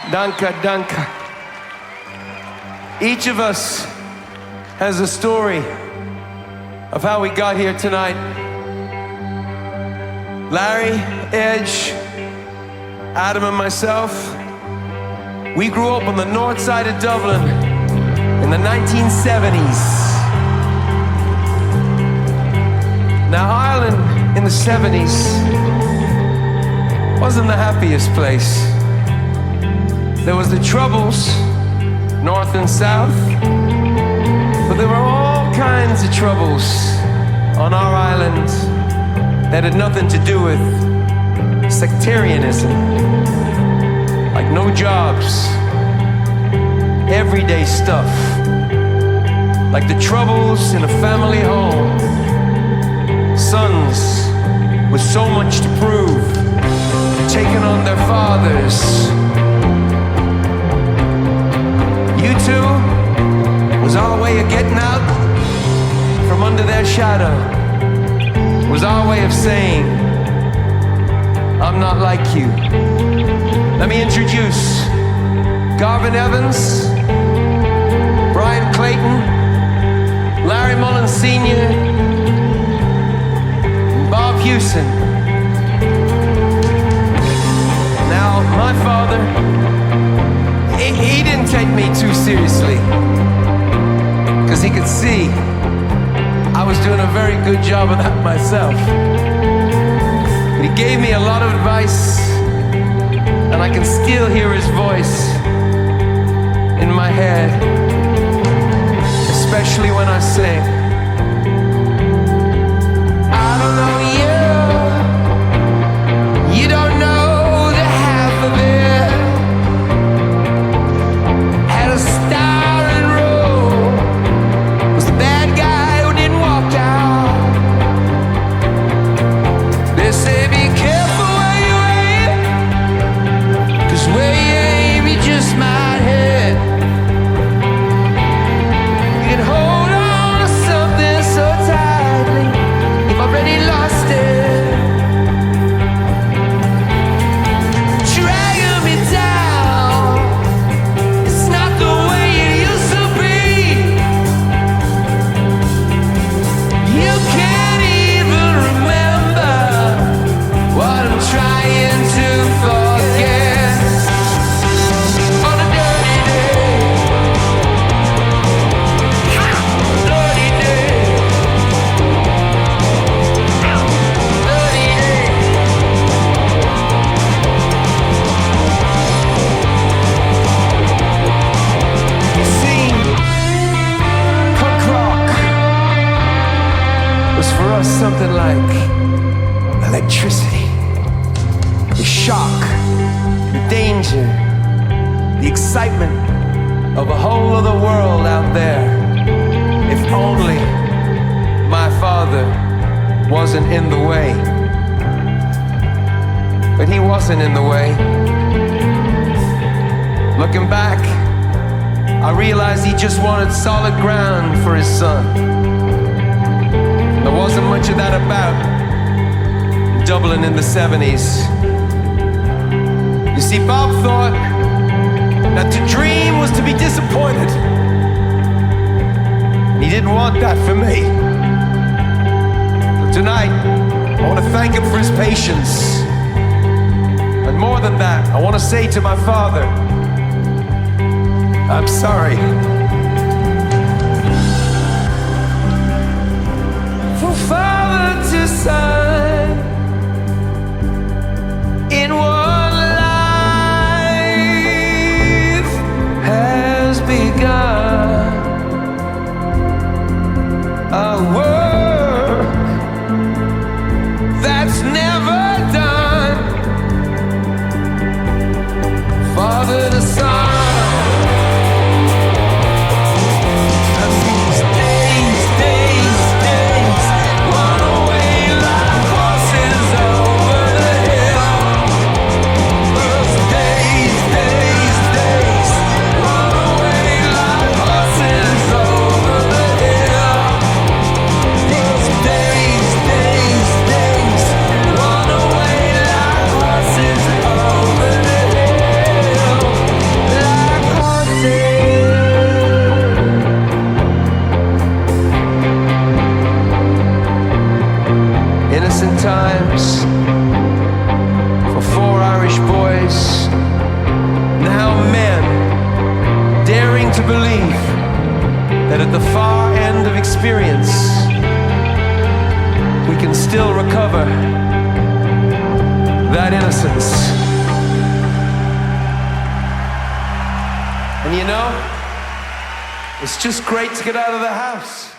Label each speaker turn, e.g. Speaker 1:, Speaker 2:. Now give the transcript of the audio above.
Speaker 1: Danke, danke. Each of us has a story of how we got here tonight. Larry, Edge, Adam and myself, we grew up on the north side of Dublin in the 1970s. Now Ireland in the 70s wasn't the happiest place. There was the Troubles, north and south, but there were all kinds of troubles on our island that had nothing to do with sectarianism, like no jobs, everyday stuff, like the troubles in a family home, sons with so much to prove, taking on their fathers. You two was our way of getting out from under their shadow, was our way of saying, I'm not like you. Let me introduce Garvin Evans, Brian Clayton, Larry Mullen Sr., and Bob Hewson. Now, my father, he didn't take me too seriously, because he could see I was doing a very good job of that myself. But he gave me a lot of advice, and I can still hear his voice in my head, especially when I sing. I don't know you, you don't know the half of it. Had a star and roll, was the bad guy who didn't walk out. They say be careful where you aim, 'cause where you aim you just might hit. You can hold on to something so tightly, you've already lost it. Dragging me down, it's not the way it used to be. You can't even remember what I'm trying to forget. On a dirty day, dirty day, dirty day. You see, punk rock was for us something like electricity, the shock, the danger, the excitement of a whole other world out there. If only my father wasn't in the way. But he wasn't in the way. Looking back, I realized he just wanted solid ground for his son. There wasn't much of that about Dublin in the 70s. You see, Bob thought that to dream was to be disappointed. And he didn't want that for me. But tonight, I want to thank him for his patience. And more than that, I want to say to my father, I'm sorry. From father to son, in one life has begun. A work that's never done. Father to son. And these days, one way life wasn't still recover that innocence. And you know, it's just great to get out of the house.